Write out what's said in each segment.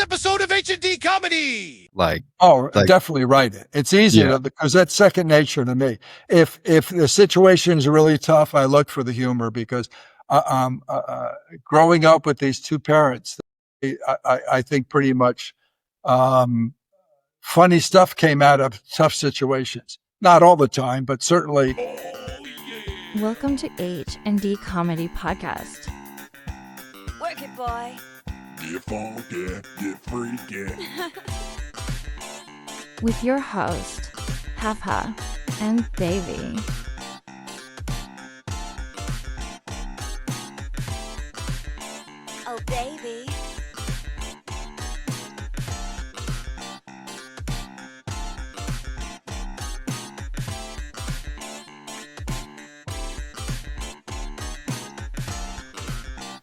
episode of H&D Comedy. Definitely write it. It's easier because that's second nature to me. If the situation is really tough, I look for the humor because growing up with these two parents, I think pretty much funny stuff came out of tough situations. Not all the time, but certainly. Welcome to H&D Comedy Podcast. Work it, boy. Get funky, get freaky. With your host, Hafa and David. Oh, baby.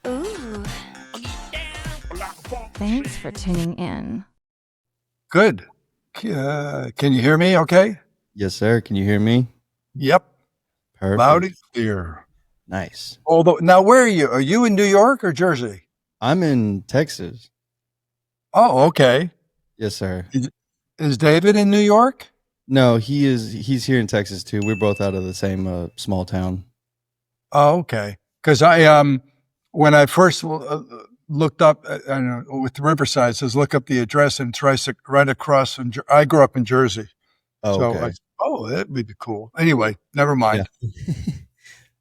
Ooh. Thanks for tuning in. Good. Can you hear me okay? Yes, sir. Can you hear me? Yep. Perfect. Loud and clear. Nice. Although, now where are you? Are you in New York or Jersey? I'm in Texas. Oh, okay. Yes, sir. Is David in New York? No, he's here in Texas too. We're both out of the same small town. Oh, okay. Because when I first looked up, with Riverside, it says look up the address, and it's right across from. I grew up in Jersey. Oh, so okay. that would be cool. Anyway, never mind. Yeah.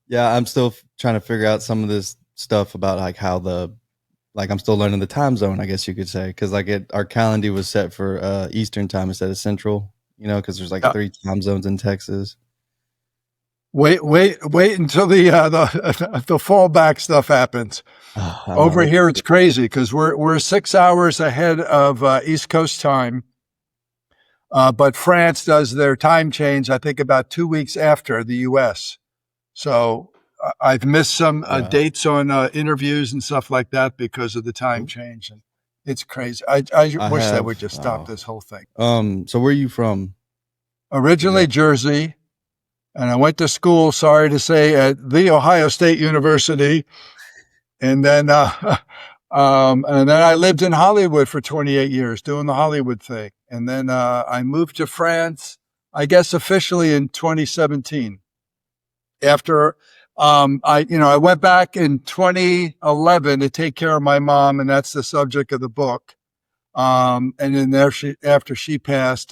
Yeah, I'm still trying to figure out some of this stuff about like how I'm still learning the time zone, I guess you could say, because our calendar was set for Eastern time instead of Central. Because there's 3 time zones in Texas. Wait until the fallback stuff happens. Over here, it's crazy because we're 6 hours ahead of East Coast time. But France does their time change, I think, about 2 weeks after the U.S. So I've missed some dates on interviews and stuff like that because of the time change. And it's crazy. I wish that would just stop this whole thing. So where are you from? Originally Jersey. And I went to school, sorry to say, at the Ohio State University. And then I lived in Hollywood for 28 years doing the Hollywood thing. And then I moved to France, I guess officially in 2017. After I went back in 2011 to take care of my mom, and that's the subject of the book. And then after she passed,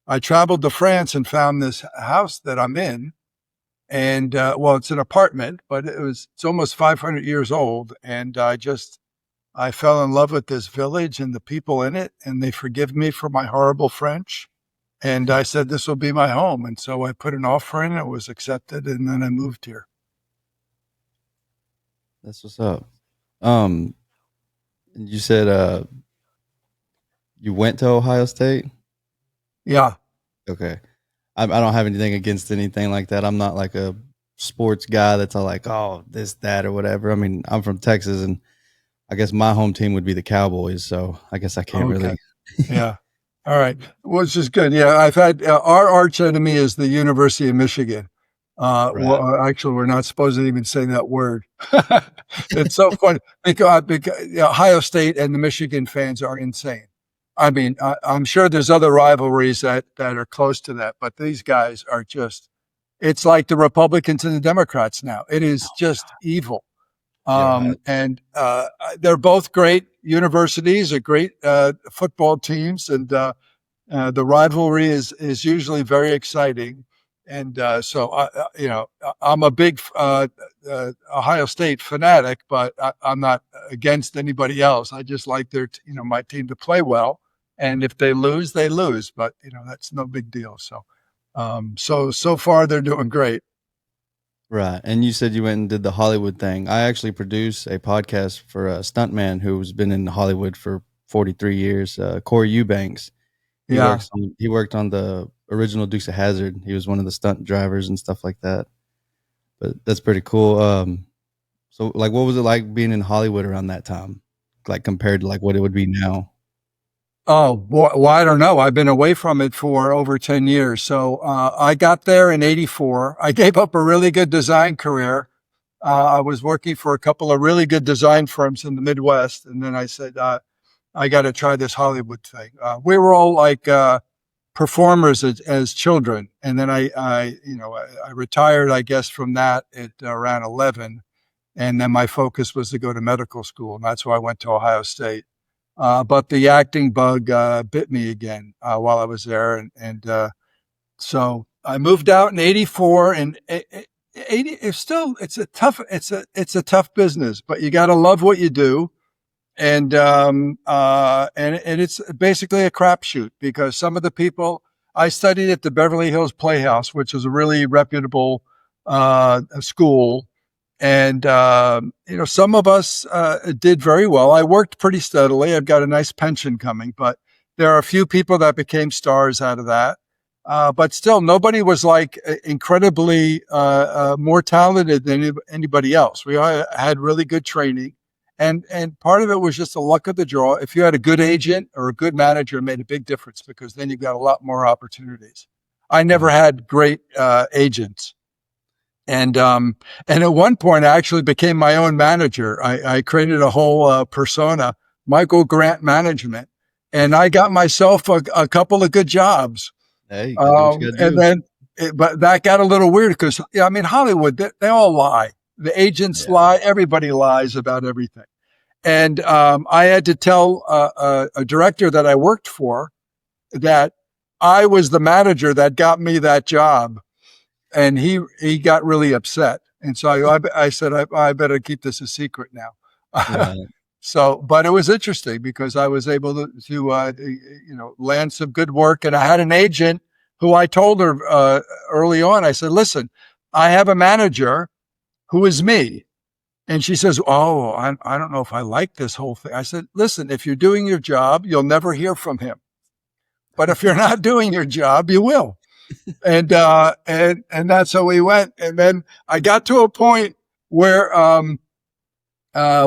I traveled to France and found this house that I'm in. And, it's an apartment, but it's almost 500 years old. And I fell in love with this village and the people in it, and they forgive me for my horrible French. And I said, this will be my home. And so I put an offer in, it was accepted, and then I moved here. That's what's up. You said, you went to Ohio State? Yeah. Okay. I don't have anything against anything like that. I'm not like a sports guy that's all like, oh, this, that, or whatever. I mean, I'm from Texas, and I guess my home team would be the Cowboys. So I guess I can't really. Yeah. All right. Which is good. Yeah. I've had our arch enemy is the University of Michigan. Right. Well, actually, we're not supposed to even say that word. It's so funny because Ohio State and the Michigan fans are insane. I mean, I'm sure there's other rivalries that are close to that, but these guys are it's like the Republicans and the Democrats now. It is just evil. And they're both great universities, are great football teams, and the rivalry is usually very exciting. And so, I'm a big Ohio State fanatic, but I'm not against anybody else. I just like my team to play well. And if they lose, they lose. But, that's no big deal. So, so far they're doing great. Right. And you said you went and did the Hollywood thing. I actually produce a podcast for a stuntman who's been in Hollywood for 43 years, Corey Eubanks. He worked on the original Dukes of Hazzard. He was one of the stunt drivers and stuff like that. But that's pretty cool. So what was it like being in Hollywood around that time? Like compared to what it would be now? Oh, well, I don't know. I've been away from it for over 10 years. So I got there in 84. I gave up a really good design career. I was working for a couple of really good design firms in the Midwest. And then I said, I got to try this Hollywood thing. We were all like performers as children, and then I retired, I guess, from that at around 11, and then my focus was to go to medical school, and that's why I went to Ohio State. But the acting bug bit me again while I was there, and so I moved out in '84, and 80. It's a tough business, but you got to love what you do, and it's basically a crapshoot because some of the people I studied at the Beverly Hills Playhouse, which is a really reputable school. And, some of us did very well. I worked pretty steadily. I've got a nice pension coming, but there are a few people that became stars out of that. But still, nobody was like incredibly more talented than anybody else. We all had really good training. And part of it was just the luck of the draw. If you had a good agent or a good manager, it made a big difference because then you've got a lot more opportunities. I never had great agents. And at one point, I actually became my own manager. I created a whole persona, Michael Grant Management, and I got myself a couple of good jobs. Hey, you gotta do what you gotta And do. then, but that got a little weird because, Hollywood, they all lie. The agents lie. Everybody lies about everything. And I had to tell a director that I worked for that I was the manager that got me that job. And he got really upset. And so I said, I better keep this a secret now. Right. So, but it was interesting because I was able to land some good work. And I had an agent who I told her early on, I said, listen, I have a manager who is me. And she says, oh, I don't know if I like this whole thing. I said, listen, if you're doing your job, you'll never hear from him. But if you're not doing your job, you will. And that's how we went. And then I got to a point where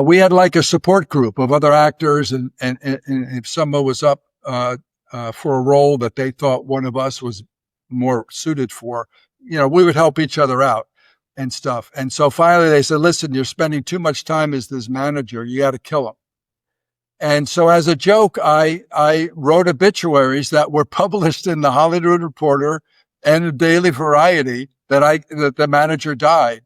we had like a support group of other actors, and if someone was up for a role that they thought one of us was more suited for, we would help each other out and stuff. And so finally they said, listen, you're spending too much time as this manager. You got to kill him. And so as a joke, I wrote obituaries that were published in the Hollywood Reporter and the Daily Variety that the manager died.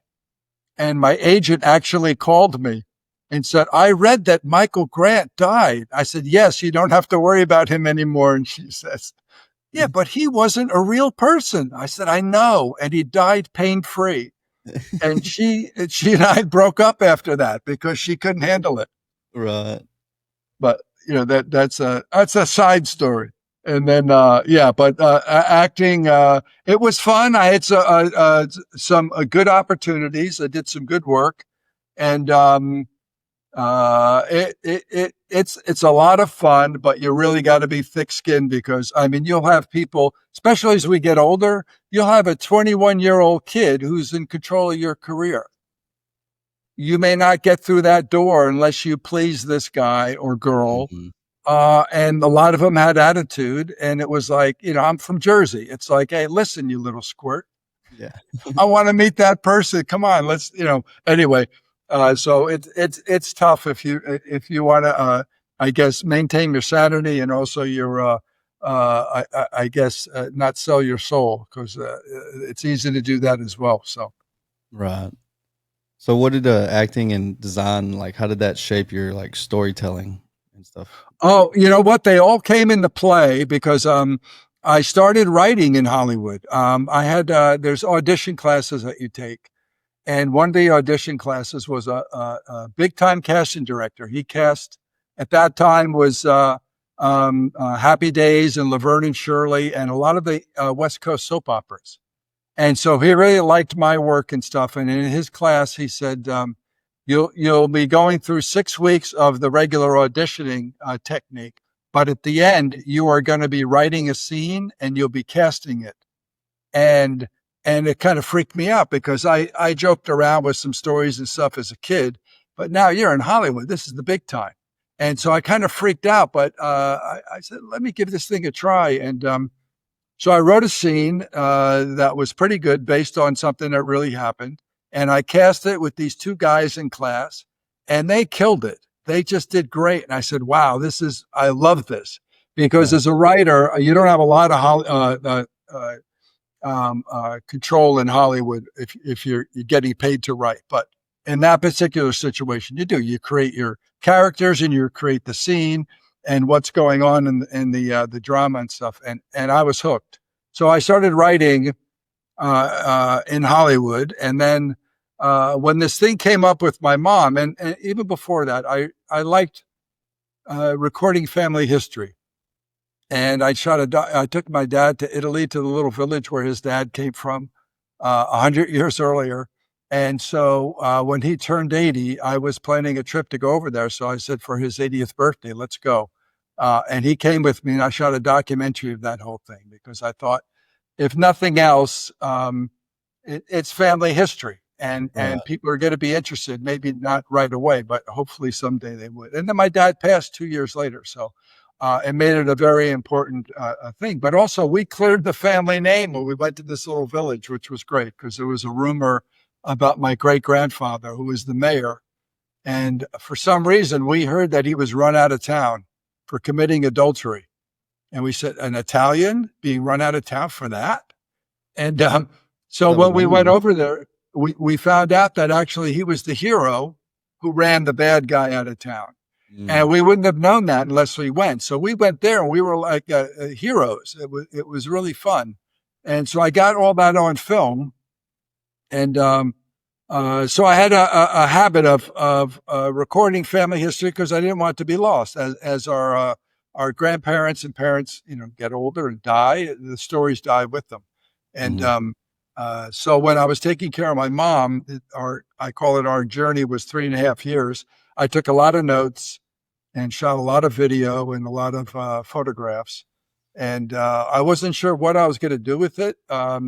And my agent actually called me and said, I read that Michael Grant died. I said, yes, you don't have to worry about him anymore. And she says, yeah, but he wasn't a real person. I said, I know. And he died pain-free. And she and I broke up after that because she couldn't handle it. Right. But that's a side story. And then acting, it was fun. I had some good opportunities. I did some good work, and it's a lot of fun. But you really got to be thick-skinned because you'll have people, especially as we get older, you'll have a 21-year-old kid who's in control of your career. You may not get through that door unless you please this guy or girl. Mm-hmm. And a lot of them had attitude, and it was like, I'm from Jersey. It's like, hey, listen, you little squirt. Yeah. I want to meet that person. Come on, let's, anyway. So it's tough if you want to, I guess, maintain your sanity and also your, I guess, not sell your soul because it's easy to do that as well. So. Right. So what did acting and design, how did that shape your storytelling and stuff? Oh, you know what? They all came into play because I started writing in Hollywood. I had there's audition classes that you take, and one of the audition classes was a big time casting director. He cast at that time was Happy Days and Laverne and Shirley and a lot of the West Coast soap operas. And so he really liked my work and stuff. And in his class, he said, you'll be going through 6 weeks of the regular auditioning technique. But at the end, you are going to be writing a scene and you'll be casting it. And it kind of freaked me out because I joked around with some stories and stuff as a kid. But now you're in Hollywood. This is the big time. And so I kind of freaked out. But I said, let me give this thing a try. And so I wrote a scene that was pretty good based on something that really happened. And I cast it with these two guys in class, and they killed it. they just did great. And I said, wow, I love this, because Right. as a writer, you don't have a lot of control in Hollywood if you're getting paid to write. But in that particular situation, you do. You create your characters and you create the scene and what's going on in the drama and stuff. And I was hooked. So I started writing in Hollywood, and then when this thing came up with my mom, and even before that, I liked recording family history. And I took my dad to Italy, to the little village where his dad came from 100 years earlier. And so when he turned 80, I was planning a trip to go over there. So I said, for his 80th birthday, let's go. And he came with me, and I shot a documentary of that whole thing, because I thought, if nothing else, it's family history. And people are going to be interested, maybe not right away, but hopefully someday they would. And then my dad passed 2 years later. So it made it a very important thing. But also, we cleared the family name when we went to this little village, which was great, because there was a rumor about my great-grandfather, who was the mayor. And for some reason, we heard that he was run out of town for committing adultery. And we said, an Italian being run out of town for that? And so when we went over there, we found out that actually he was the hero who ran the bad guy out of town. And we wouldn't have known that unless we went. So we went there, and we were like heroes. It was really fun. And so I got all that on film. And so I had a habit of recording family history, because I didn't want it to be lost. As our grandparents and parents, get older and die, the stories die with them. And so when I was taking care of my mom, I call it, our journey was 3.5 years. I took a lot of notes and shot a lot of video and a lot of photographs. And I wasn't sure what I was going to do with it. I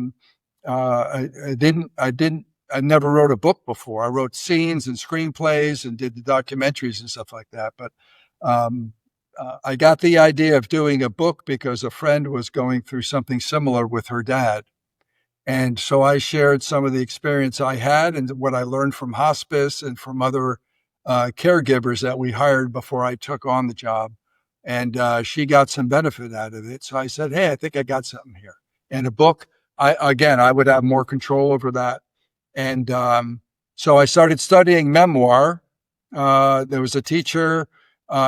never wrote a book before. I wrote scenes and screenplays and did the documentaries and stuff like that. But I got the idea of doing a book because a friend was going through something similar with her dad. And so I shared some of the experience I had and what I learned from hospice and from other caregivers that we hired before I took on the job. And she got some benefit out of it. So I said, hey, I think I got something here. And a book, I would have more control over that. And so I started studying memoir. There was a teacher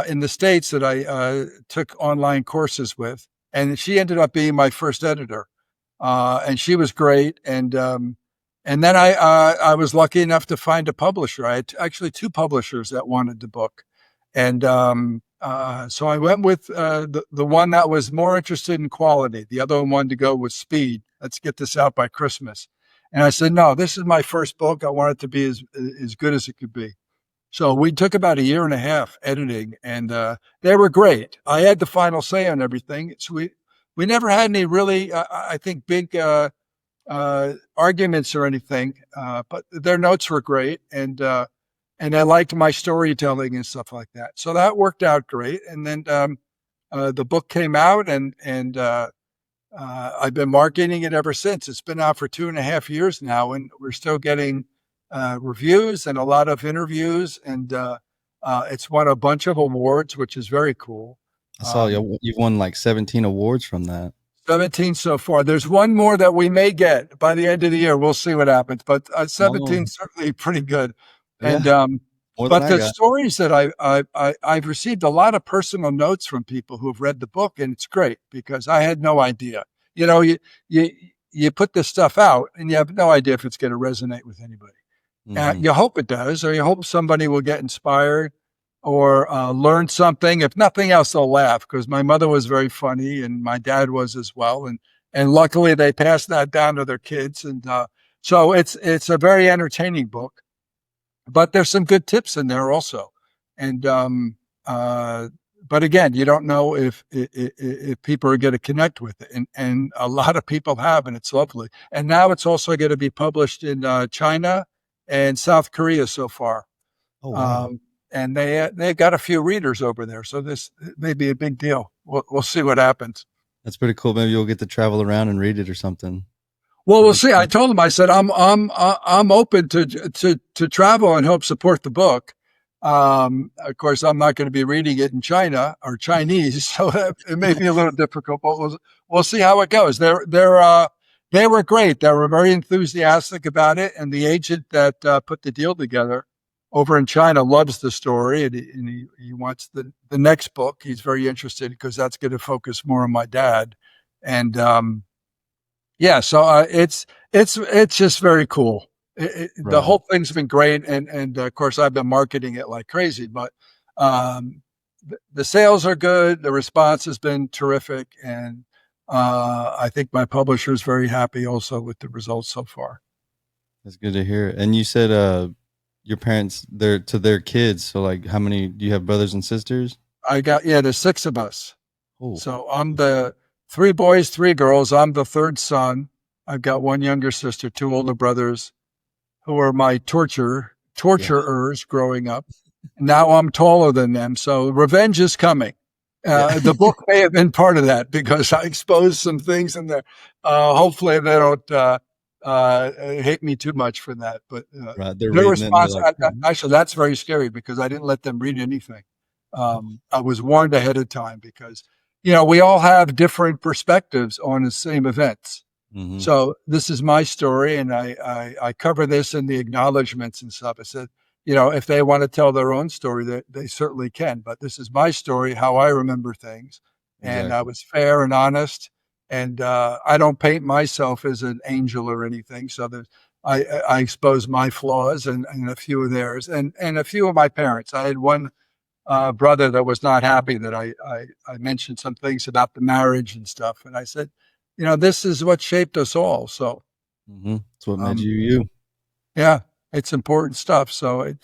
in the States that I took online courses with, and she ended up being my first editor. And she was great. And then I was lucky enough to find a publisher. I had actually 2 publishers that wanted the book. And so I went with the one that was more interested in quality. The other one wanted to go with speed. Let's get this out by Christmas. And I said, no, this is my first book. I want it to be as good as it could be. So we took about 1.5 years editing, and they were great. I had the final say on everything. So we never had any really, I think, big arguments or anything, but their notes were great. And I liked my storytelling and stuff like that. So that worked out great. And then the book came out, and I've been marketing it ever since. It's been out for 2.5 years now, and we're still getting reviews and a lot of interviews. And it's won a bunch of awards, which is very cool. I saw you've won like 17 awards from that. 17 so far. There's one more that we may get by the end of the year. We'll see what happens. But 17 certainly pretty good. Yeah. And but the stories that I've received a lot of personal notes from people who have read the book, and it's great because I had no idea. You put this stuff out, and you have no idea if it's going to resonate with anybody. Mhm. You hope it does, or you hope somebody will get inspired or learn something. If nothing else, they'll laugh, because my mother was very funny and my dad was as well. And luckily they passed that down to their kids. And so it's a very entertaining book, but there's some good tips in there also. And but again, you don't know if people are going to connect with it. And a lot of people have, and it's lovely. And now it's also going to be published in China and South Korea so far. Oh, wow. And they've got a few readers over there, so this may be a big deal. We'll see what happens. That's pretty cool. Maybe you'll get to travel around and read it or something. Well, we'll see. I told him, I said, I'm open to travel and help support the book. Of course, I'm not going to be reading it in China or Chinese, so it may be a little difficult, but we'll see how it goes. They were great. They were very enthusiastic about it, and the agent that put the deal together over in China loves the story, and he wants the next book. He's very interested because that's going to focus more on my dad, and yeah, so it's just very cool. The Right. whole thing's been great, and of course I've been marketing it like crazy. But the sales are good, the response has been terrific, and I think my publisher is very happy also with the results so far. That's good to hear. And you said your parents, they're to their kids. So like, how many do you have, brothers and sisters? There's 6 of us. Oh, So I'm the 3 boys, 3 girls. I'm the third son. I've got 1 younger sister, 2 older brothers, who were my torturers growing up. Now I'm taller than them, so revenge is coming. The book may have been part of that because I exposed some things in there. Hopefully they don't hate me too much for that. But right. They're their reading it and they're response, like, actually, that's very scary because I didn't let them read anything. I was warned ahead of time because, we all have different perspectives on the same events. mm-hmm. So this is my story, and I cover this in the acknowledgments and stuff. I said, if they want to tell their own story, they certainly can. But this is my story, how I remember things. And I Exactly. was fair and honest. And I don't paint myself as an angel or anything. So I expose my flaws and a few of theirs and a few of my parents. I had one brother that was not happy that I mentioned some things about the marriage and stuff. And I said, this is what shaped us all. So, Mm-hmm. That's what made you. yeah, it's important stuff. So,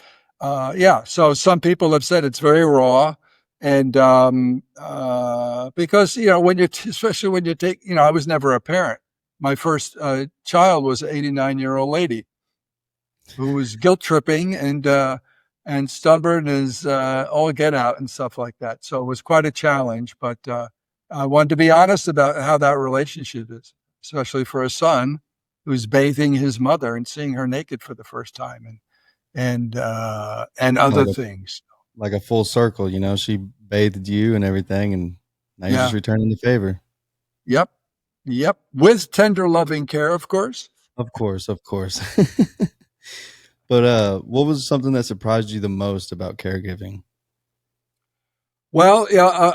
so some people have said it's very raw. And because, especially when you take, I was never a parent. My first child was an 89-year-old lady who was guilt tripping and stubborn as all get out and stuff like that. So it was quite a challenge, but I wanted to be honest about how that relationship is, especially for a son who's bathing his mother and seeing her naked for the first time and other things. Like a full circle, she bathed you and everything, and now you're just returning the favor. Yep. With tender, loving care, of course. Of course. But what was something that surprised you the most about caregiving? Well,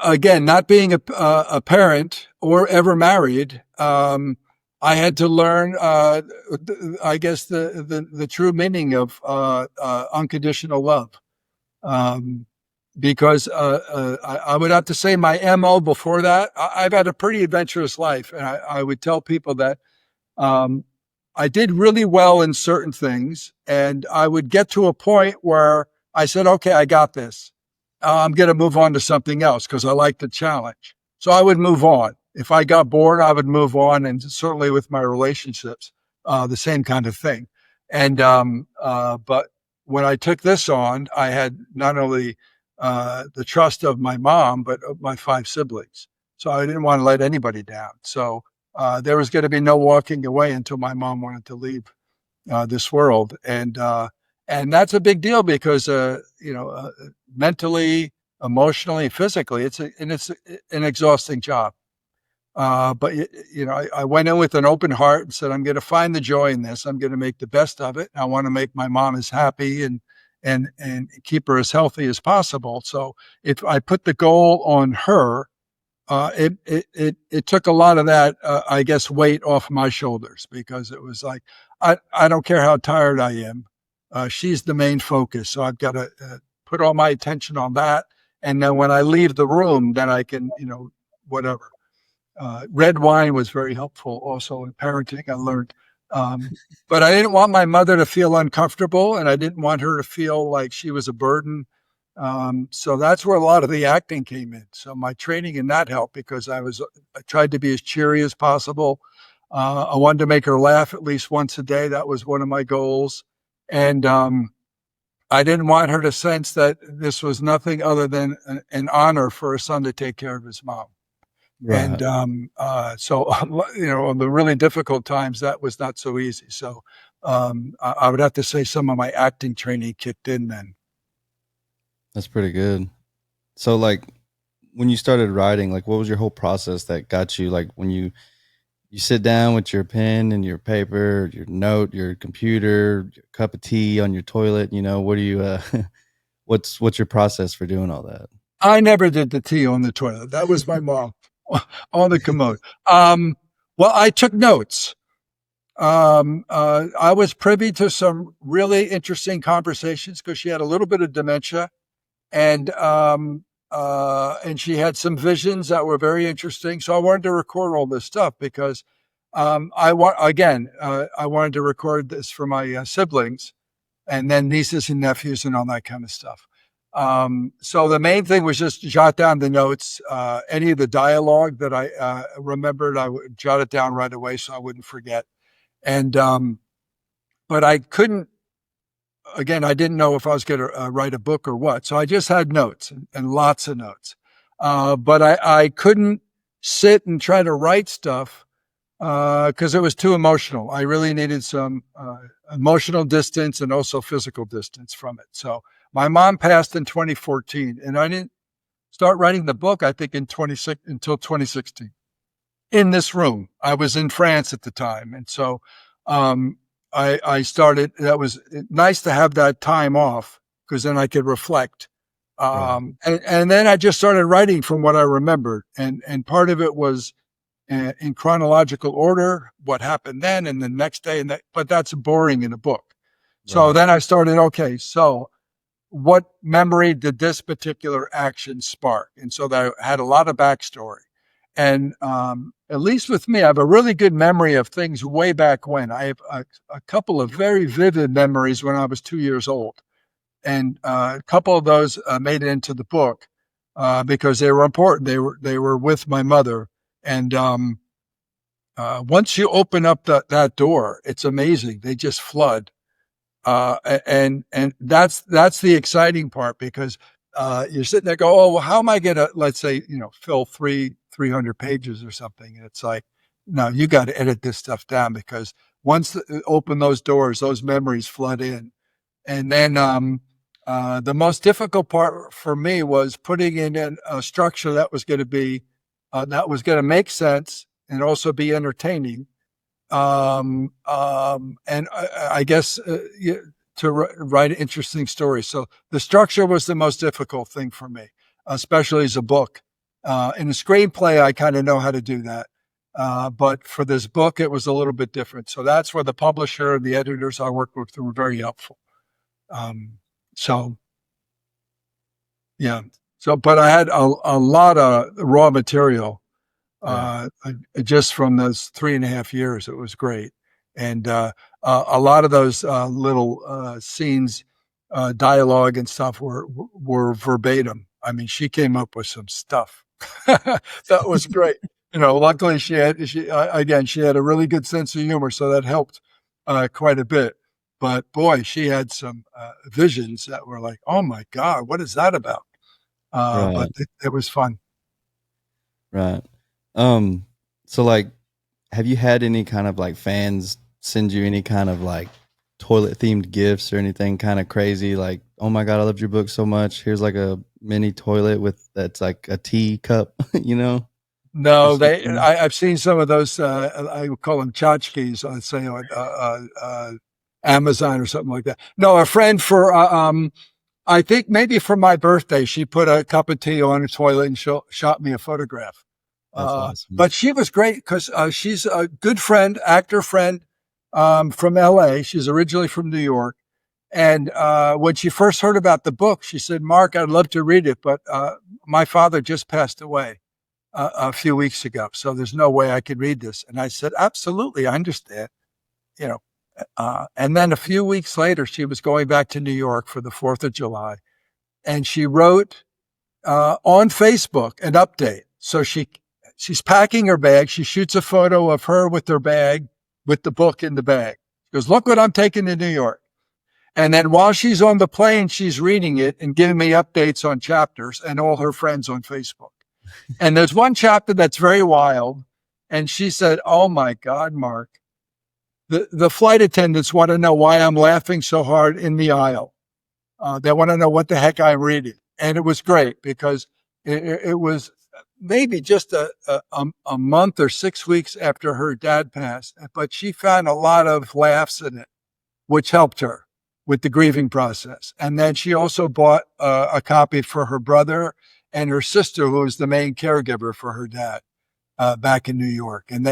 again, not being a parent or ever married, I had to learn, I guess, the true meaning of unconditional love. Because I would have to say my MO before that, I've had a pretty adventurous life. And I would tell people that I did really well in certain things. And I would get to a point where I said, okay, I got this. I'm going to move on to something else because I like the challenge. So I would move on. If I got bored, I would move on. And certainly with my relationships, the same kind of thing. And but when I took this on, I had not only the trust of my mom, but of my 5 siblings. So I didn't want to let anybody down. So there was going to be no walking away until my mom wanted to leave this world. And that's a big deal because, mentally, emotionally, physically, it's an exhausting job. But I went in with an open heart and said, I'm going to find the joy in this. I'm going to make the best of it. I want to make my mom as happy and keep her as healthy as possible. So if I put the goal on her, it took a lot of that, I guess, weight off my shoulders because it was like, I don't care how tired I am. She's the main focus. So I've got to put all my attention on that. And then when I leave the room, then I can, whatever. Red wine was very helpful also in parenting, I learned. But I didn't want my mother to feel uncomfortable and I didn't want her to feel like she was a burden. So that's where a lot of the acting came in. So my training in that helped because I tried to be as cheery as possible. I wanted to make her laugh at least once a day. That was one of my goals. And I didn't want her to sense that this was nothing other than an honor for a son to take care of his mom. Right. And so, on the really difficult times, that was not so easy. So I would have to say some of my acting training kicked in then. That's pretty good. So like when you started writing, like what was your whole process that got you like when you sit down with your pen and your paper, your note, your computer, your cup of tea on your toilet, what do you what's your process for doing all that? I never did the tea on the toilet. That was my mom on the commode. Well, I took notes. I was privy to some really interesting conversations because she had a little bit of dementia, and she had some visions that were very interesting. So I wanted to record all this stuff because I wanted to record this for my siblings and then nieces and nephews and all that kind of stuff. So the main thing was just jot down the notes. Any of the dialogue that I remembered, I would jot it down right away so I wouldn't forget. And but I couldn't. Again, I didn't know if I was going to write a book or what, so I just had notes and lots of notes. But I couldn't sit and try to write stuff because it was too emotional. I really needed some emotional distance and also physical distance from it. So my mom passed in 2014, and I didn't start writing the book, I think, until 2016. In this room, I was in France at the time, and so I started. That was nice to have that time off because then I could reflect. And then I just started writing from what I remembered, and part of it was in chronological order, what happened then and the next day, but that's boring in a book. So then I started. Okay, so what memory did this particular action spark? And so that I had a lot of backstory. And at least with me, I have a really good memory of things way back when. I have a couple of very vivid memories when I was 2 years old. And a couple of those made it into the book because they were important. They were with my mother. And once you open up that door, it's amazing. They just flood. And that's the exciting part because you're sitting there go, oh, well, how am I going to, let's say, fill 300 pages or something? And it's like, no, you got to edit this stuff down because once open those doors, those memories flood in. And then the most difficult part for me was putting in a structure that was going to make sense and also be entertaining. And I guess to write interesting stories. So the structure was the most difficult thing for me, especially as a book. In a screenplay, I kind of know how to do that. But for this book, it was a little bit different. So that's where the publisher and the editors I worked with were very helpful. But I had a lot of raw material. Just from those 3.5 years, it was great. And a lot of those little scenes, dialogue and stuff were verbatim. I mean, she came up with some stuff that was great. Luckily she had a really good sense of humor, so that helped quite a bit. But boy, she had some visions that were like, oh my God, what is that about? But it was fun. Right. So like, have you had any kind of like fans send you any kind of like toilet themed gifts or anything kind of crazy? Like, oh my God, I loved your book so much. Here's like a mini toilet that's like a tea cup, No, I've seen some of those, I would call them tchotchkes, I'd say on Amazon or something like that. No, a friend for, I think maybe for my birthday, she put a cup of tea on a toilet and shot me a photograph. Awesome. But she was great because she's a good friend, actor friend from LA. She's originally from New York. And when she first heard about the book, she said, Mark, I'd love to read it, but my father just passed away a few weeks ago. So there's no way I could read this. And I said, absolutely, I understand. And then a few weeks later, she was going back to New York for the 4th of July. And she wrote on Facebook an update. So she's packing her bag. She shoots a photo of her with her bag, with the book in the bag. She goes, look what I'm taking to New York. And then while she's on the plane, she's reading it and giving me updates on chapters and all her friends on Facebook. And there's one chapter that's very wild. And she said, oh my God, Mark, the flight attendants want to know why I'm laughing so hard in the aisle. They want to know what the heck I'm reading. And it was great because it was maybe just a month or 6 weeks after her dad passed, but she found a lot of laughs in it, which helped her with the grieving process. And then she also bought a copy for her brother and her sister, who was the main caregiver for her dad back in New York. And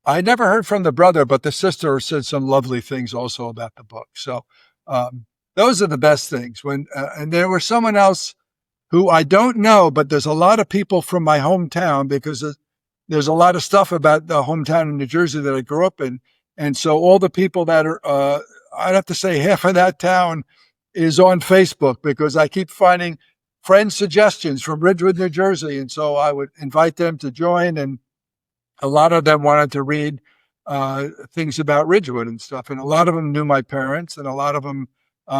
I never heard from the brother, but the sister said some lovely things also about the book. So those are the best things. And there was someone else who I don't know, but there's a lot of people from my hometown because there's a lot of stuff about the hometown in New Jersey that I grew up in. And so all the people that are, I'd have to say half of that town is on Facebook because I keep finding friend suggestions from Ridgewood, New Jersey. And so I would invite them to join. And a lot of them wanted to read things about Ridgewood and stuff. And a lot of them knew my parents, and a lot of them,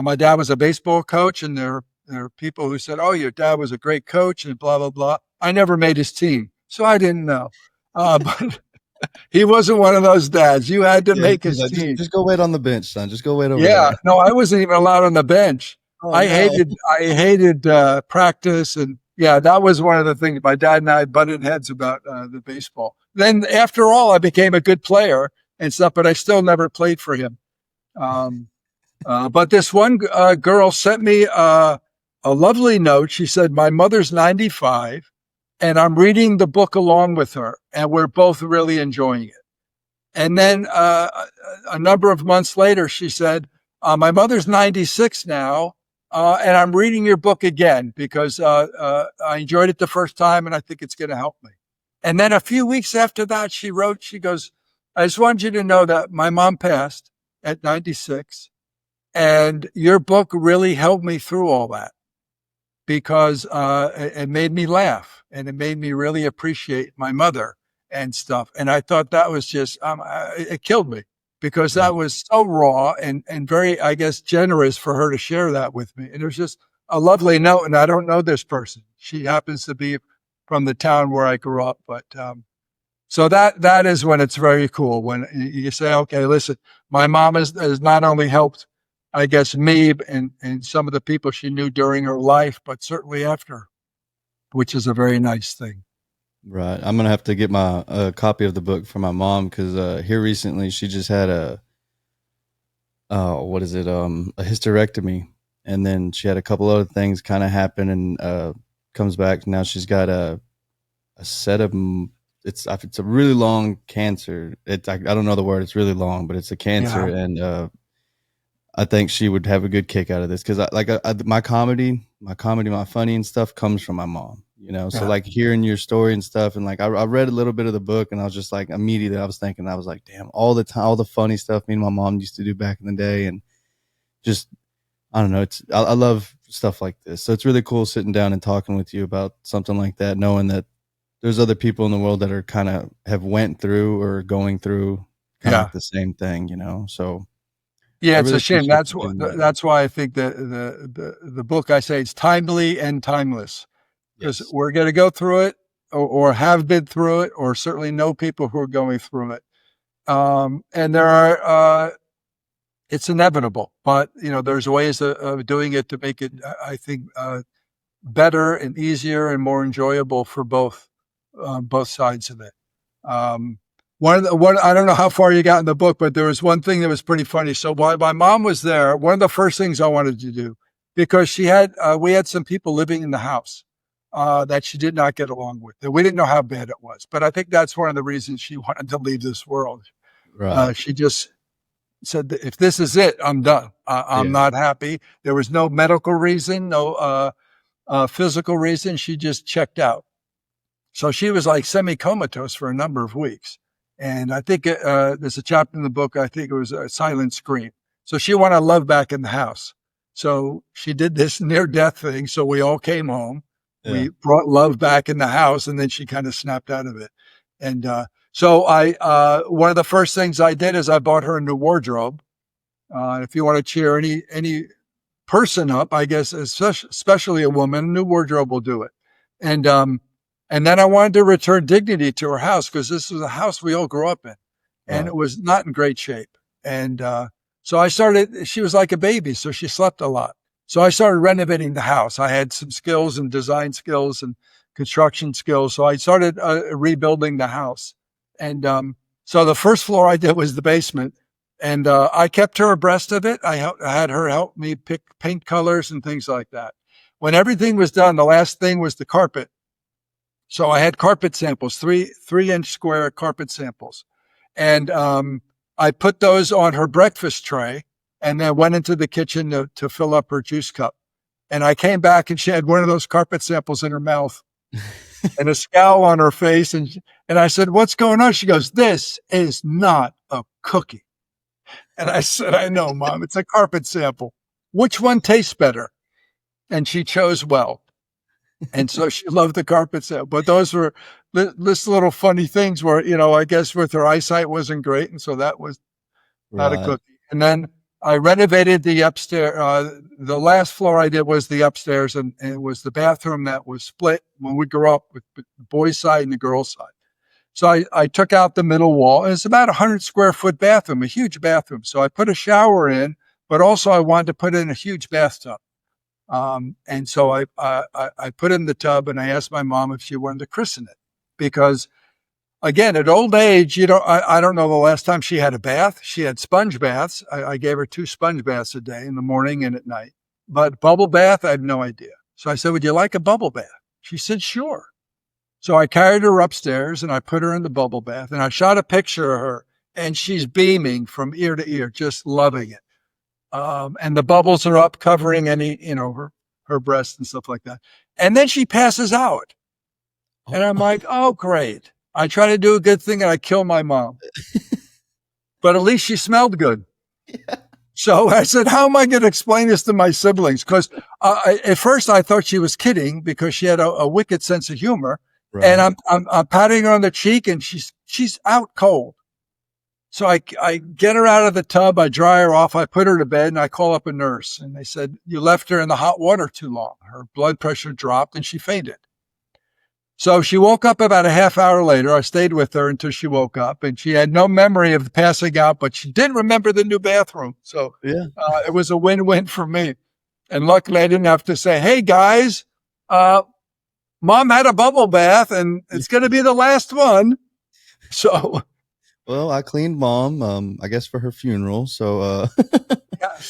my dad was a baseball coach, and there are people who said, "Oh, your dad was a great coach," and blah, blah, blah. I never made his team, so I didn't know. But he wasn't one of those dads. You had to make his team. Just go wait on the bench, son. Just go wait over Yeah, there. no, I wasn't even allowed on the bench. Oh, I no. hated practice, and yeah, that was one of the things. My dad and I butted heads about the baseball. Then, after all, I became a good player and stuff, but I still never played for him. But this one girl sent me a lovely note. She said, "My mother's 95, and I'm reading the book along with her, and we're both really enjoying it." And then a number of months later, she said, "My mother's 96 now, and I'm reading your book again because I enjoyed it the first time, and I think it's going to help me." And then a few weeks after that, she wrote, she goes, "I just wanted you to know that my mom passed at 96, and your book really helped me through all that because it made me laugh, and it made me really appreciate my mother and stuff." And I thought that was just, it killed me because that was so raw and very, I guess, generous for her to share that with me. And it was just a lovely note. And I don't know this person. She happens to be from the town where I grew up. But so that is when it's very cool when you say, okay, listen, my mom has not only helped, I guess, me and some of the people she knew during her life, but certainly after, which is a very nice thing. Right. I'm going to have to get a copy of the book for my mom because here recently she just had a hysterectomy. And then she had a couple other things kind of happen and comes back. Now she's got a set of, it's a really long cancer. I don't know the word. It's really long, but it's a cancer. Yeah. And I think she would have a good kick out of this because my comedy, my funny and stuff comes from my mom. You know, so like hearing your story and stuff, and like I read a little bit of the book, and I was just like immediately I was like, damn, all the time, all the funny stuff me and my mom used to do back in the day, and just I don't know, I love stuff like this. So it's really cool sitting down and talking with you about something like that, knowing that there's other people in the world that are kind of have went through or going through kind of like the same thing, you know. So yeah, it's a shame. That's why I think that the book, I say, it's timely and timeless. Because we're going to go through it or have been through it or certainly know people who are going through it. And there are, it's inevitable, but you know, there's ways of doing it to make it, I think, better and easier and more enjoyable for both sides of it. I don't know how far you got in the book, but there was one thing that was pretty funny. So while my mom was there, one of the first things I wanted to do, because we had some people living in the house. That she did not get along with. We didn't know how bad it was, but I think that's one of the reasons she wanted to leave this world. Right. She just said, if this is it, I'm done. I'm not happy. There was no medical reason, no physical reason. She just checked out. So she was like semi-comatose for a number of weeks. And I think there's a chapter in the book, I think it was a silent scream. So she wanted love back in the house. So she did this near-death thing. So we all came home. Yeah. We brought love back in the house, and then she kind of snapped out of it. And so one of the first things I did is I bought her a new wardrobe. If you want to cheer any person up, I guess, especially a woman, a new wardrobe will do it. And then I wanted to return dignity to her house because this was a house we all grew up in, and it was not in great shape. And so she was like a baby, so she slept a lot. So I started renovating the house. I had some skills and design skills and construction skills. So I started rebuilding the house. And so the first floor I did was the basement. And I kept her abreast of it. I had her help me pick paint colors and things like that. When everything was done, the last thing was the carpet. So I had carpet samples, 3-inch square carpet samples. And I put those on her breakfast tray and then went into the kitchen to fill up her juice cup. And I came back and she had one of those carpet samples in her mouth and a scowl on her face. And I said, what's going on? She goes, this is not a cookie. And I said, I know, Mom, it's a carpet sample. Which one tastes better? And she chose well. And so she loved the carpet sample. But those were this little funny things where, I guess with her eyesight wasn't great. And so that was not a cookie. And then I renovated the upstairs. The last floor I did was the upstairs, and it was the bathroom that was split when we grew up with the boys' side and the girls' side. So I took out the middle wall, and it's about 100 square foot bathroom, a huge bathroom. So I put a shower in, but also I wanted to put in a huge bathtub. And so I put in the tub, and I asked my mom if she wanted to christen it, because again, at old age, I don't know the last time she had a bath. She had sponge baths. I gave her 2 sponge baths a day, in the morning and at night. But bubble bath, I had no idea. So I said, would you like a bubble bath? She said, sure. So I carried her upstairs and I put her in the bubble bath, and I shot a picture of her, and she's beaming from ear to ear, just loving it. And the bubbles are up, covering any, her breasts and stuff like that. And then she passes out. And I'm like, oh, great. I try to do a good thing and I kill my mom. But at least she smelled good. Yeah. So I said, how am I going to explain this to my siblings? Because at first I thought she was kidding, because she had a wicked sense of humor. Right. And I'm patting her on the cheek, and she's out cold. So I get her out of the tub, I dry her off, I put her to bed, and I call up a nurse. And they said, you left her in the hot water too long. Her blood pressure dropped and she fainted. So she woke up about a half hour later. I stayed with her until she woke up, and she had no memory of passing out, but she did remember the new bathroom. So yeah, it was a win-win for me. And luckily I didn't have to say, hey guys, Mom had a bubble bath and it's going to be the last one. So. Well, I cleaned Mom, I guess for her funeral. So,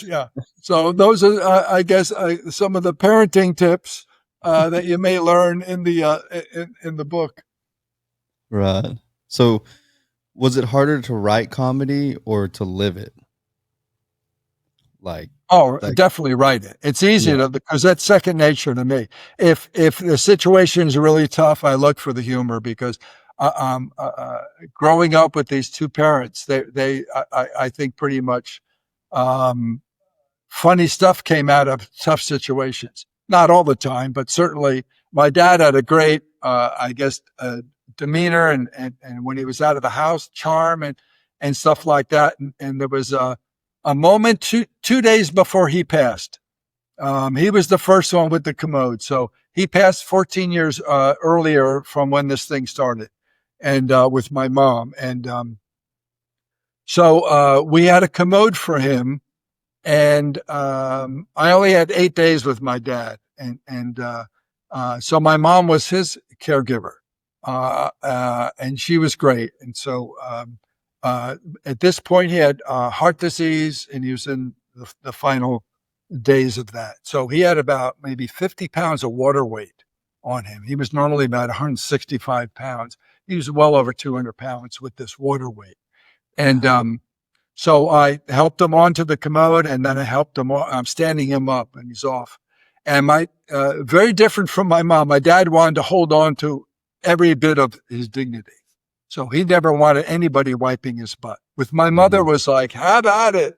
yeah. So those are, I guess, some of the parenting tips that you may learn in the book. Right. So, was it harder to write comedy or to live it? Definitely write it. It's easy because that's second nature to me. If the situation is really tough, I look for the humor, because growing up with these 2 parents, I think pretty much funny stuff came out of tough situations. Not all the time, but certainly my dad had a great, demeanor and when he was out of the house, charm and stuff like that. And there was a moment 2 days before he passed. He was the first one with the Commode. So he passed 14 years earlier from when this thing started, and with my mom. And so we had a Commode for him. And I only had 8 days with my dad. And so my mom was his caregiver. And she was great. And so at this point, he had heart disease, and he was in the final days of that. So he had about maybe 50 pounds of water weight on him. He was normally about 165 pounds. He was well over 200 pounds with this water weight. And so I helped him onto the Commode, and then I helped him. I'm standing him up, and he's off. And very different from my mom. My dad wanted to hold on to every bit of his dignity. So he never wanted anybody wiping his butt. With my mother was like, how about it?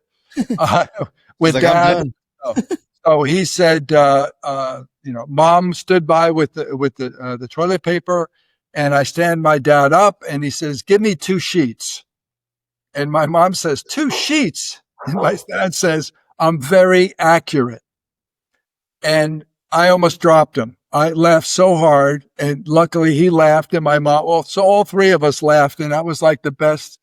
With Dad. So he said, Mom stood by with the toilet paper, and I stand my dad up, and he says, give me 2 sheets. And my mom says, 2 sheets. And my dad says, I'm very accurate. And I almost dropped him. I laughed so hard, and luckily he laughed, and my mom, so all 3 of us laughed, and that was like the best.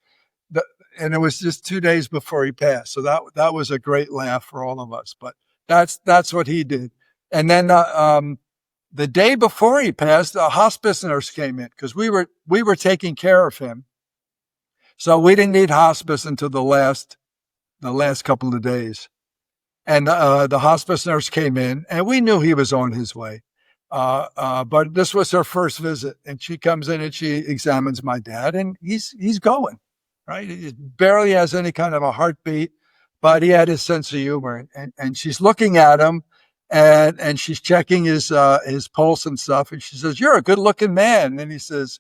And it was just 2 days before he passed. So that was a great laugh for all of us. But That's what he did. And then the day before he passed, a hospice nurse came in because we were taking care of him. So we didn't need hospice until the last couple of days. And the hospice nurse came in, and we knew he was on his way. But this was her first visit, and she comes in and she examines my dad, and he's going, right? He barely has any kind of a heartbeat, but he had his sense of humor. And she's looking at him, and she's checking his pulse and stuff. And she says, "You're a good-looking man." And he says,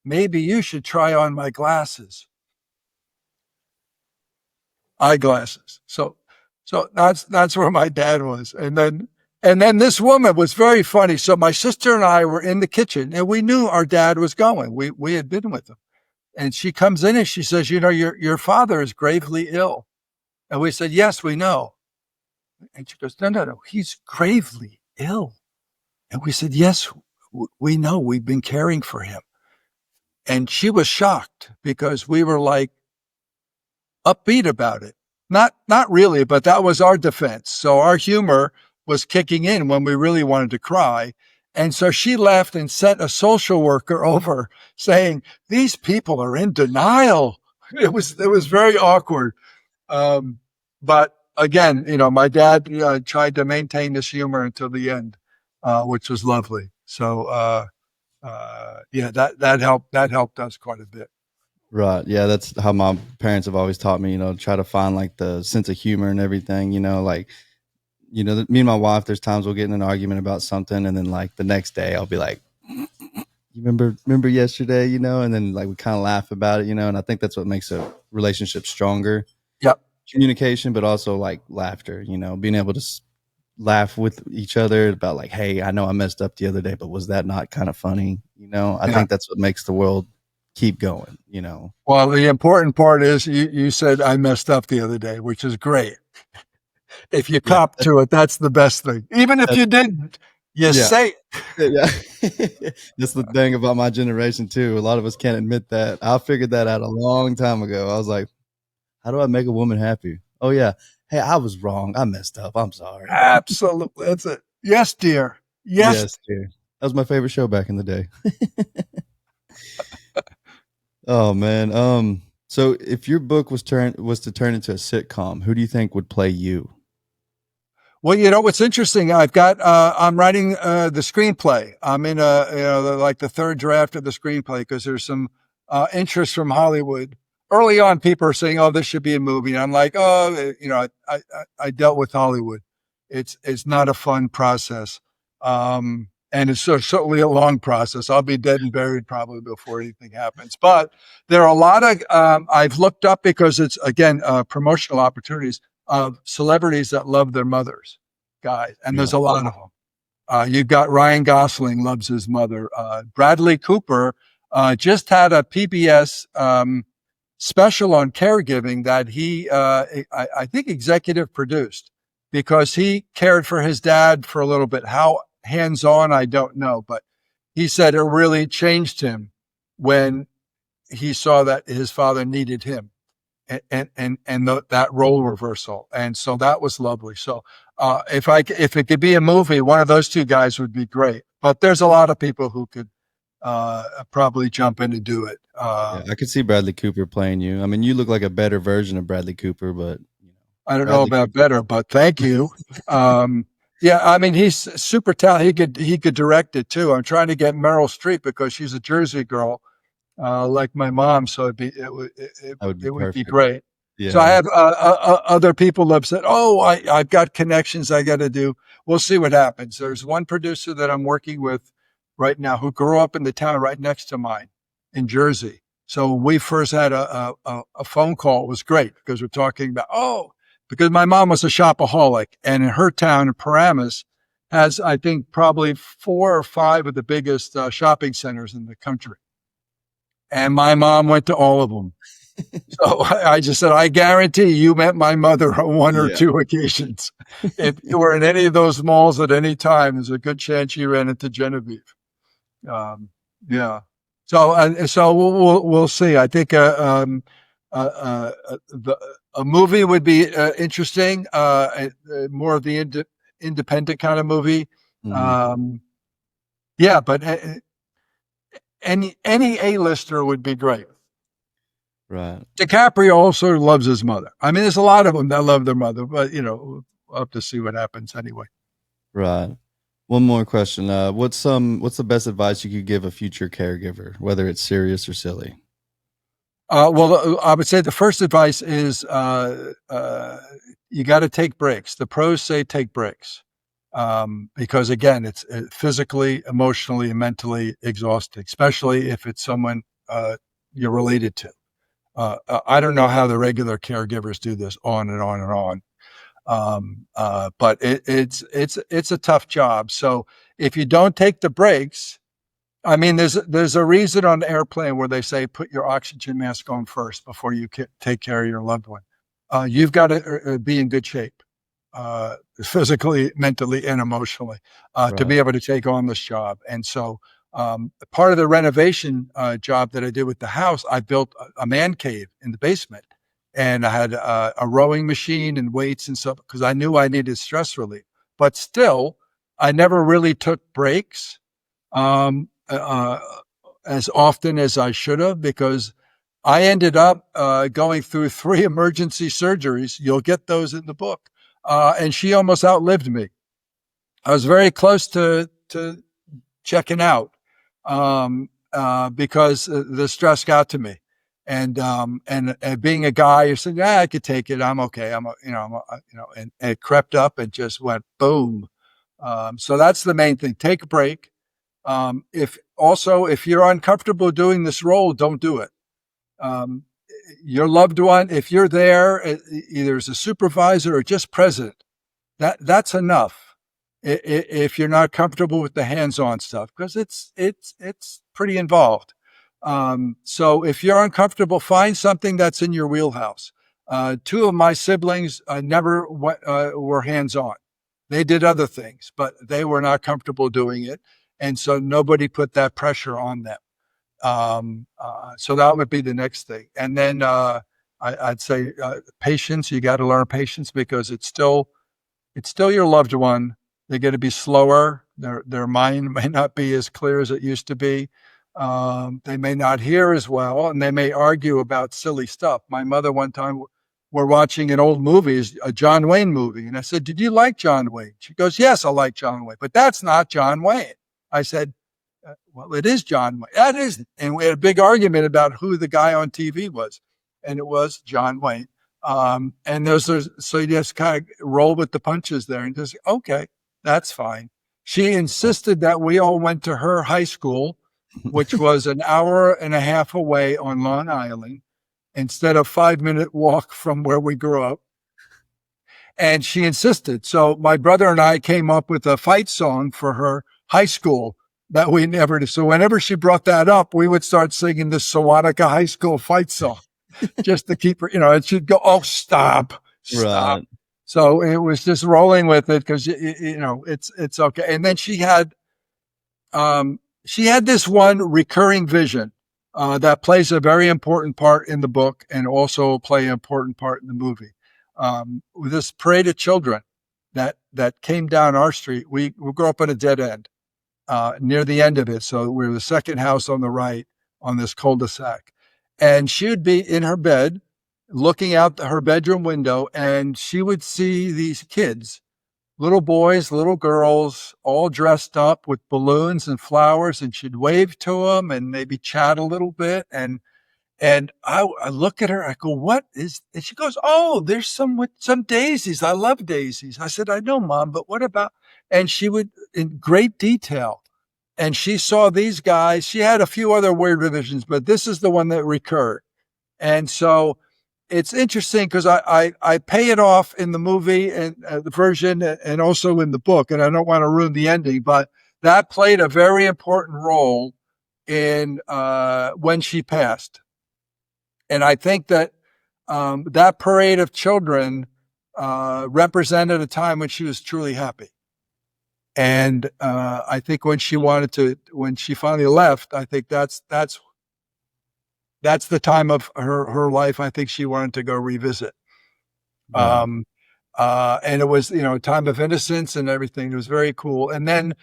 "Maybe you should try on my glasses." Eyeglasses. So that's where my dad was. And then this woman was very funny. So my sister and I were in the kitchen, and we knew our dad was going. We had been with him. And she comes in and she says, your father is gravely ill. And we said, "Yes, we know." And she goes, No, he's gravely ill. And we said, "Yes, we know. We've been caring for him." And she was shocked because we were like upbeat about it. Not really, but that was our defense. So our humor was kicking in when we really wanted to cry. And so she left and sent a social worker over saying, "These people are in denial." It was very awkward. But again, my dad tried to maintain this humor until the end, which was lovely. So, that helped us quite a bit. Right. Yeah, that's how my parents have always taught me, try to find like the sense of humor and everything, like, me and my wife, there's times we'll get in an argument about something. And then like the next day I'll be like, "You remember yesterday, and then like we kind of laugh about it, and I think that's what makes a relationship stronger. Yep. Communication, but also like laughter, being able to laugh with each other about like, "Hey, I know I messed up the other day, but was that not kind of funny?" I think that's what makes the world keep going, Well, the important part is you said I messed up the other day, which is great. If you cop to it, that's the best thing. Even if you didn't, say it. Yeah. That's the thing about my generation too. A lot of us can't admit that. I figured that out a long time ago. I was like, how do I make a woman happy? Oh yeah. Hey, I was wrong. I messed up. I'm sorry. Absolutely. That's it. Yes, dear. Yes, dear. That was my favorite show back in the day. Oh man. So if your book was to turn into a sitcom, who do you think would play you? Well, what's interesting, I'm writing the screenplay. I'm in the third draft of the screenplay because there's some interest from Hollywood. Early on, people are saying, "Oh, this should be a movie." And I'm like, "Oh, I dealt with Hollywood. It's not a fun process. And it's certainly a long process. I'll be dead and buried probably before anything happens." But there are a lot of, I've looked up because it's, again, promotional opportunities of celebrities that love their mothers, guys. And there's a lot of them. You've got Ryan Gosling loves his mother. Bradley Cooper just had a PBS special on caregiving that he, I think, executive produced because he cared for his dad for a little bit. How hands-on, I don't know, but he said it really changed him when he saw that his father needed him and that role reversal. And so that was lovely. So if it could be a movie, one of those two guys would be great. But there's a lot of people who could probably jump in and do it. I could see Bradley Cooper playing you. I mean, you look like a better version of Bradley Cooper, but I don't know about better, but thank you. Yeah, I mean, he's super talented. He could direct it too. I'm trying to get Meryl Streep because she's a Jersey girl, like my mom. So it would be great. Yeah. So I have other people have said, "Oh, I've got connections I got to do." We'll see what happens. There's one producer that I'm working with right now who grew up in the town right next to mine in Jersey. So when we first had a phone call, it was great because we're talking about, because my mom was a shopaholic, and in her town, in Paramus, has, I think, probably 4 or 5 of the biggest shopping centers in the country. And my mom went to all of them. So I just said, "I guarantee you met my mother on 1 or 2 occasions. If you were in any of those malls at any time, there's a good chance you ran into Genevieve." Yeah. So we'll see. I think A movie would be interesting, more of the independent kind of movie. Mhm. Yeah, but any A-lister would be great. Right. DiCaprio also loves his mother. I mean, there's a lot of them that love their mother, but we'll have to see what happens anyway. Right. One more question. What's the best advice you could give a future caregiver, whether it's serious or silly? Well, I would say the first advice is you got to take breaks. The pros say take breaks because, again, it's physically, emotionally, and mentally exhausting, especially if it's someone you're related to. I don't know how the regular caregivers do this on and on and on. But it's a tough job. So if you don't take the breaks, I mean, there's a reason on the airplane where they say put your oxygen mask on first before you take care of your loved one. You've got to be in good shape, physically, mentally, and emotionally, to Right. be able to take on this job. And so, part of the renovation job that I did with the house, I built a man cave in the basement, and I had a rowing machine and weights and stuff because I knew I needed stress relief. But still, I never really took breaks. As often as I should have because I ended up going through 3 emergency surgeries. You'll get those in the book. And she almost outlived me. I was very close to checking out because the stress got to me. And being a guy, you said, "Yeah, I could take it. I'm okay. And it crept up and just went boom." So that's the main thing. Take a break. If you're uncomfortable doing this role, don't do it. Um, your loved one, if you're there, either as a supervisor or just present, that's enough. If you're not comfortable with the hands-on stuff, because it's pretty involved. So if you're uncomfortable, find something that's in your wheelhouse. 2 of my siblings never were hands-on. They did other things, but they were not comfortable doing it. And so nobody put that pressure on them. So that would be the next thing. And then I'd say patience. You got to learn patience because it's still your loved one. They're going to be slower. Their mind may not be as clear as it used to be. They may not hear as well, and they may argue about silly stuff. My mother one time we're watching an old movie, a John Wayne movie, and I said, "Did you like John Wayne?" She goes, "Yes, I like John Wayne, but that's not John Wayne." I said, "Well, it is John Wayne." That isn't. And we had a big argument about who the guy on TV was, and it was John Wayne. And so you just kind of roll with the punches there and just, okay, that's fine. She insisted that we all went to her high school, which was an hour and a half away on Long Island instead of 5-minute walk from where we grew up. And she insisted. So my brother and I came up with a fight song for her high school that we never did. So whenever she brought that up, we would start singing the Sawanica High School fight song just to keep her, and she'd go, "Oh, stop. Right. So it was just rolling with it because, it's okay. And then she had this one recurring vision that plays a very important part in the book and also play an important part in the movie. With this parade of children that came down our street, we grew up on a dead end near the end of it. So we're the second house on the right on this cul-de-sac. And she would be in her bed looking out her bedroom window, and she would see these kids, little boys, little girls, all dressed up with balloons and flowers, and she'd wave to them and maybe chat a little bit. And I look at her, I go, "What is," and she goes, "Oh, there's some daisies. I love daisies." I said, "I know, Mom, but what about," and she would, in great detail, and she saw these guys. She had a few other weird revisions, but this is the one that recurred. And so it's interesting because I pay it off in the movie and the version and also in the book, and I don't want to ruin the ending, but that played a very important role in when she passed. And I think that that parade of children represented a time when she was truly happy. And I think when she finally left, I think that's the time of her life I think she wanted to go revisit. Right. And it was, a time of innocence and everything. It was very cool. And then,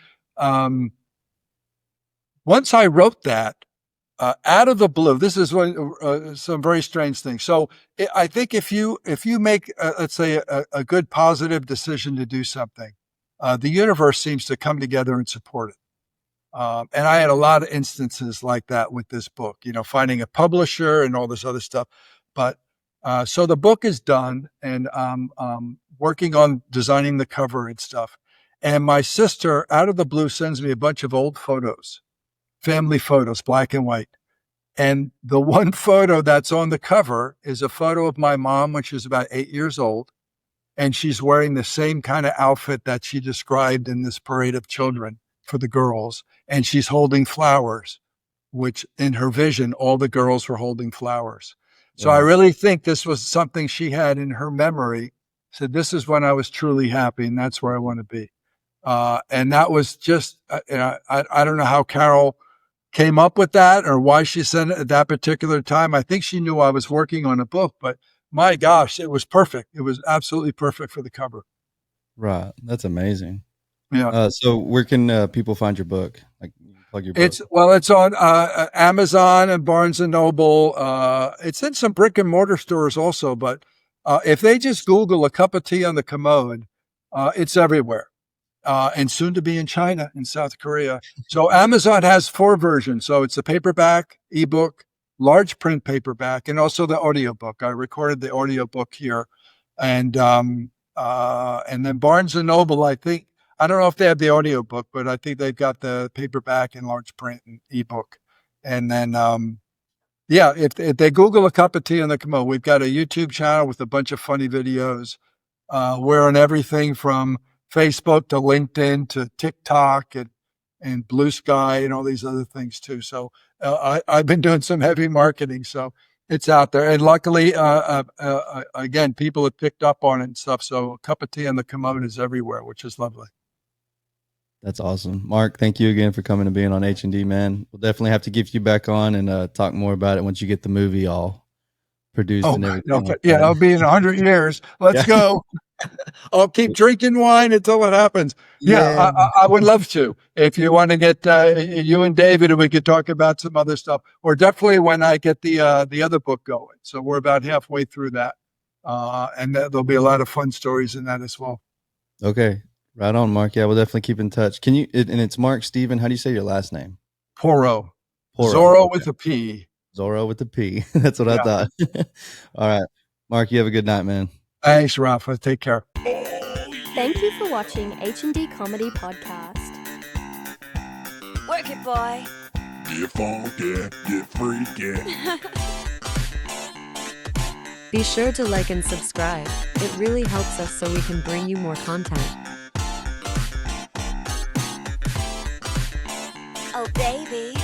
once I wrote that, out of the blue, this is some very strange things. So I think if you make, let's say, a good positive decision to do something, the universe seems to come together and support it. And I had a lot of instances like that with this book, finding a publisher and all this other stuff. But so the book is done, and working on designing the cover and stuff. And my sister, out of the blue, sends me a bunch of old photos, family photos, black and white. And the one photo that's on the cover is a photo of my mom when she was about 8 years old. And she's wearing the same kind of outfit that she described in this parade of children for the girls. And she's holding flowers, which in her vision, all the girls were holding flowers. So I really think this was something she had in her memory. Said, this is when I was truly happy, and that's where I want to be. And that was just, I don't know how Carol came up with that or why she sent it at that particular time. I think she knew I was working on a book, but my gosh, it was perfect. It was absolutely perfect for the cover. Right. That's amazing. Yeah. So where can people find your book? Like, plug your book. It's on Amazon and Barnes and Noble. It's in some brick and mortar stores also, but if they just Google A Cup of Tea on the Commode, it's everywhere. And soon to be in China and South Korea. So Amazon has 4 versions. So it's a paperback, ebook, large print paperback, and also the audiobook. I recorded the audiobook here. And then Barnes and Noble, I don't know if they have the audiobook, but I think they've got the paperback and large print and ebook. And then, if they Google A Cup of Tea on the Commode, we've got a YouTube channel with a bunch of funny videos. We're on everything from Facebook to LinkedIn to TikTok and Blue Sky and all these other things too. So I've been doing some heavy marketing, so it's out there. And luckily, again, people have picked up on it and stuff. So A Cup of Tea on the Commode is everywhere, which is lovely. That's awesome. Mark, thank you again for coming and being on H&D, man. We'll definitely have to get you back on and talk more about it once you get the movie all produced and everything. Okay. Yeah, I'll be in 100 years. Let's go. I'll keep drinking wine until it happens. Yeah, I would love to. If you want to get you and David, and we could talk about some other stuff, or definitely when I get the other book going. So we're about halfway through that, and there'll be a lot of fun stories in that as well. Okay, right on, Mark. Yeah, we'll definitely keep in touch. Can you? And it's Mark Steven. How do you say your last name? Porro. Porro. Zorro with a P. Zorro with a P. That's what I thought. All right, Mark. You have a good night, man. Thanks, Rafa. Take care. Thank you for watching H&D Comedy Podcast. Work it, boy. Get funky, get freaky. Be sure to like and subscribe. It really helps us so we can bring you more content. Oh, baby.